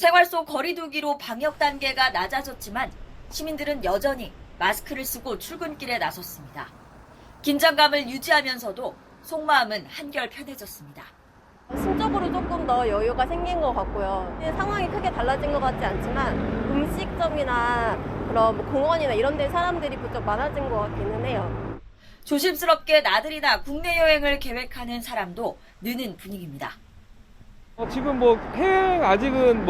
생활 속 거리 두기로 방역 단계가 낮아졌지만 시민들은 여전히 마스크를 쓰고 출근길에 나섰습니다. 긴장감을 유지하면서도 속마음은 한결 편해졌습니다. 심적으로 조금 더 여유가 생긴 것 같고요. 상황이 크게 달라진 것 같지 않지만 음식점이나 그런 공원이나 이런 데 사람들이 부쩍 많아진 것 같기는 해요. 조심스럽게 나들이나 국내 여행을 계획하는 사람도 느는 분위기입니다. 지금 해외여행 아직은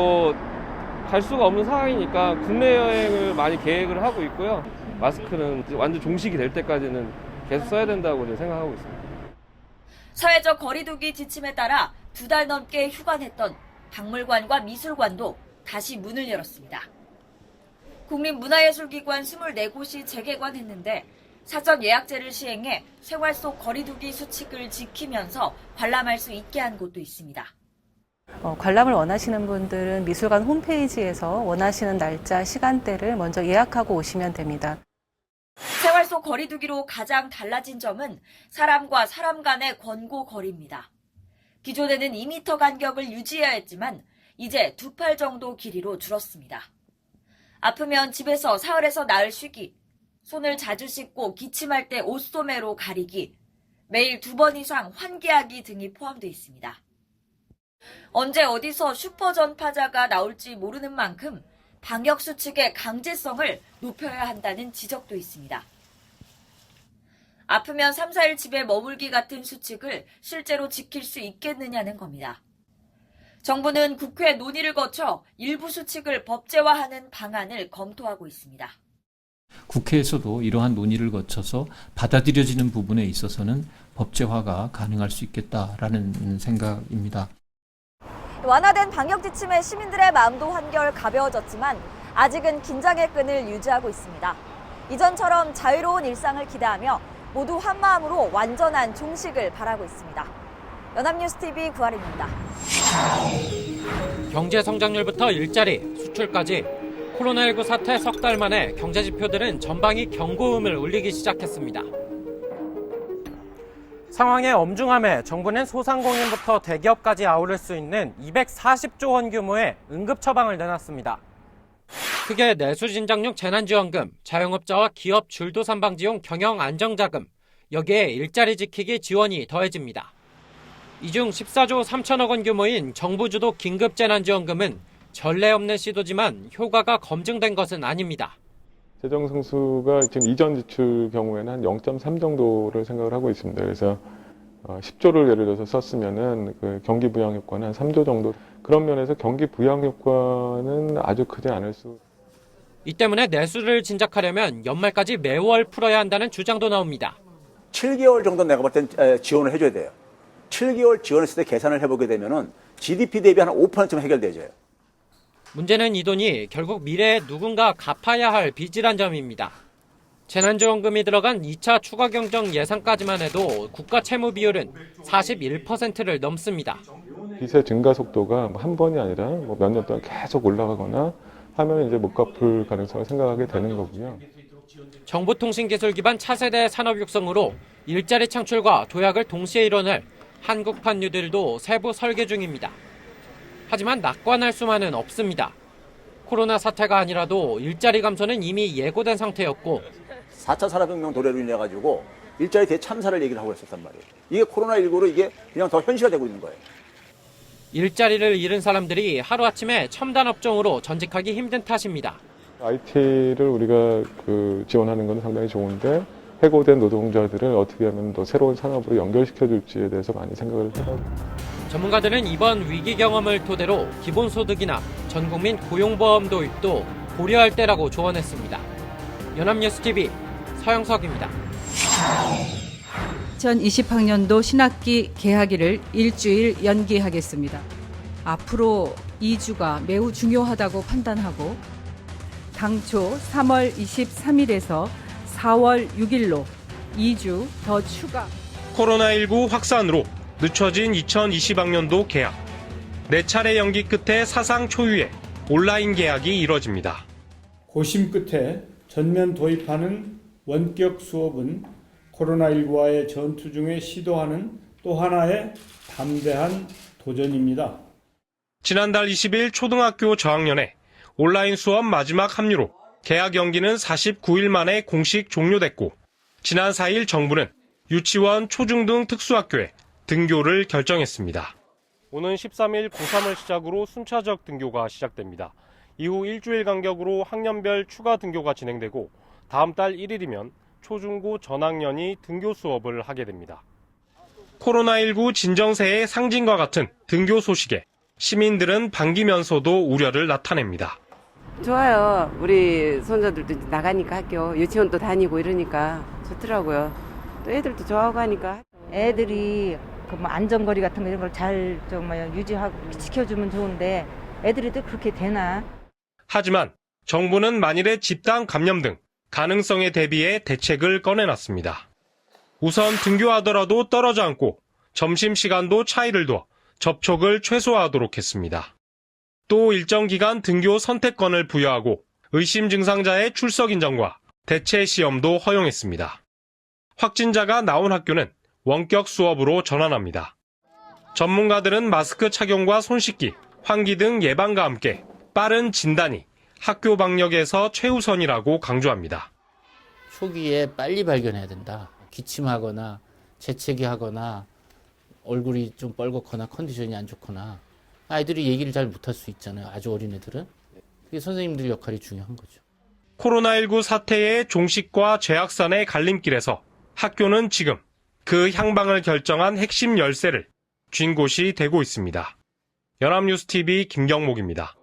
갈 수가 없는 상황이니까 국내 여행을 많이 계획을 하고 있고요. 마스크는 완전 종식이 될 때까지는 계속 써야 된다고 생각하고 있습니다. 사회적 거리두기 지침에 따라 2달 넘게 휴관했던 박물관과 미술관도 다시 문을 열었습니다. 국립문화예술기관 24곳이 재개관했는데 사전 예약제를 시행해 생활 속 거리두기 수칙을 지키면서 관람할 수 있게 한 곳도 있습니다. 관람을 원하시는 분들은 미술관 홈페이지에서 원하시는 날짜, 시간대를 먼저 예약하고 오시면 됩니다. 생활 속 거리두기로 가장 달라진 점은 사람과 사람 간의 권고 거리입니다. 기존에는 2m 간격을 유지해야 했지만 이제 2팔 정도 길이로 줄었습니다. 아프면 집에서 사흘에서 나흘 쉬기, 손을 자주 씻고 기침할 때 옷소매로 가리기, 매일 2번 이상 환기하기 등이 포함되어 있습니다. 언제 어디서 슈퍼 전파자가 나올지 모르는 만큼 방역 수칙의 강제성을 높여야 한다는 지적도 있습니다. 아프면 3, 4일 집에 머물기 같은 수칙을 실제로 지킬 수 있겠느냐는 겁니다. 정부는 국회 논의를 거쳐 일부 수칙을 법제화하는 방안을 검토하고 있습니다. 국회에서도 이러한 논의를 거쳐서 받아들여지는 부분에 있어서는 법제화가 가능할 수 있겠다라는 생각입니다. 완화된 방역 지침에 시민들의 마음도 한결 가벼워졌지만 아직은 긴장의 끈을 유지하고 있습니다. 이전처럼 자유로운 일상을 기대하며 모두 한마음으로 완전한 종식을 바라고 있습니다. 연합뉴스TV 구하림입니다. 경제 성장률부터 일자리, 수출까지 코로나19 사태 석 달 만에 경제 지표들은 전방위 경고음을 울리기 시작했습니다. 상황의 엄중함에 정부는 소상공인부터 대기업까지 아우를 수 있는 240조 원 규모의 응급 처방을 내놨습니다. 크게 내수진작용 재난지원금, 자영업자와 기업 줄도산 방지용 경영안정자금, 여기에 일자리 지키기 지원이 더해집니다. 이 중 14조 3천억 원 규모인 정부 주도 긴급재난지원금은 전례 없는 시도지만 효과가 검증된 것은 아닙니다. 재정 상수가 지금 이전 지출 경우에는 한 0.3 정도를 생각을 하고 있습니다. 그래서 10조를 예를 들어서 썼으면은 그 경기 부양 효과는 한 3조 정도. 그런 면에서 경기 부양 효과는 아주 크지 않을 수. 이 때문에 내수를 진작하려면 연말까지 매월 풀어야 한다는 주장도 나옵니다. 7개월 정도 내가 볼 땐 지원을 해줘야 돼요. 7개월 지원했을 때 계산을 해보게 되면은 GDP 대비 한 5%쯤 해결되죠. 문제는 이 돈이 결국 미래에 누군가 갚아야 할 빚이란 점입니다. 재난지원금이 들어간 2차 추가 경정 예산까지만 해도 국가 채무 비율은 41%를 넘습니다. 빚의 증가 속도가 한 번이 아니라 몇 년 동안 계속 올라가거나 하면 이제 못 갚을 가능성을 생각하게 되는 거고요. 정보통신기술 기반 차세대 산업 육성으로 일자리 창출과 도약을 동시에 이뤄낼 한국판 뉴딜도 세부 설계 중입니다. 하지만 낙관할 수만은 없습니다. 코로나 사태가 아니라도 일자리 감소는 이미 예고된 상태였고 4차 산업혁명 도래로 인해 가지고 일자리 대참사를 얘기를 하고 있었단 말이에요. 이게 코로나19로 이게 그냥 더 현실화되고 있는 거예요. 일자리를 잃은 사람들이 하루아침에 첨단 업종으로 전직하기 힘든 탓입니다. IT를 우리가 지원하는 건 상당히 좋은데 해고된 노동자들을 어떻게 하면 더 새로운 산업으로 연결시켜 줄지에 대해서 많이 생각을 해요. 전문가들은 이번 위기 경험을 토대로 기본소득이나 전국민 고용보험 도입도 고려할 때라고 조언했습니다. 연합뉴스TV 서영석입니다. 2020학년도 신학기 개학일을 일주일 연기하겠습니다. 앞으로 2주가 매우 중요하다고 판단하고 당초 3월 23일에서 4월 6일로 2주 더 추가. 코로나19 확산으로 늦춰진 2020학년도 개학. 4차례 연기 끝에 사상 초유의 온라인 개학이 이뤄집니다. 고심 끝에 전면 도입하는 원격 수업은 코로나19와의 전투 중에 시도하는 또 하나의 담대한 도전입니다. 지난달 20일 초등학교 저학년에 온라인 수업 마지막 합류로 개학 연기는 49일 만에 공식 종료됐고, 지난 4일 정부는 유치원, 초중등 특수학교에 등교를 결정했습니다. 오는 13일 고3을 시작으로 순차적 등교가 시작됩니다. 이후 일주일 간격으로 학년별 추가 등교가 진행되고, 다음 달 1일이면 초중고 전학년이 등교 수업을 하게 됩니다. 코로나19 진정세의 상징과 같은 등교 소식에 시민들은 반기면서도 우려를 나타냅니다. 좋아요. 우리 손자들도 이제 나가니까 학교, 유치원도 다니고 이러니까 좋더라고요. 또 애들도 좋아하고 하니까. 애들이 그 뭐 안전거리 같은 거 이런 걸 잘 좀 유지하고 지켜주면 좋은데 애들이 또 그렇게 되나? 하지만 정부는 만일의 집단 감염 등 가능성에 대비해 대책을 꺼내놨습니다. 우선 등교하더라도 떨어져 앉고 점심시간도 차이를 둬 접촉을 최소화하도록 했습니다. 또 일정 기간 등교 선택권을 부여하고 의심 증상자의 출석 인정과 대체 시험도 허용했습니다. 확진자가 나온 학교는 원격 수업으로 전환합니다. 전문가들은 마스크 착용과 손 씻기, 환기 등 예방과 함께 빠른 진단이 학교 방역에서 최우선이라고 강조합니다. 초기에 빨리 발견해야 된다. 기침하거나 재채기 하거나 얼굴이 좀 뻘겋거나 컨디션이 안 좋거나 아이들이 얘기를 잘 못할 수 있잖아요. 아주 어린 애들은. 그게 선생님들 역할이 중요한 거죠. 코로나19 사태의 종식과 재확산의 갈림길에서 학교는 지금 그 향방을 결정한 핵심 열쇠를 쥔 곳이 되고 있습니다. 연합뉴스TV 김경목입니다.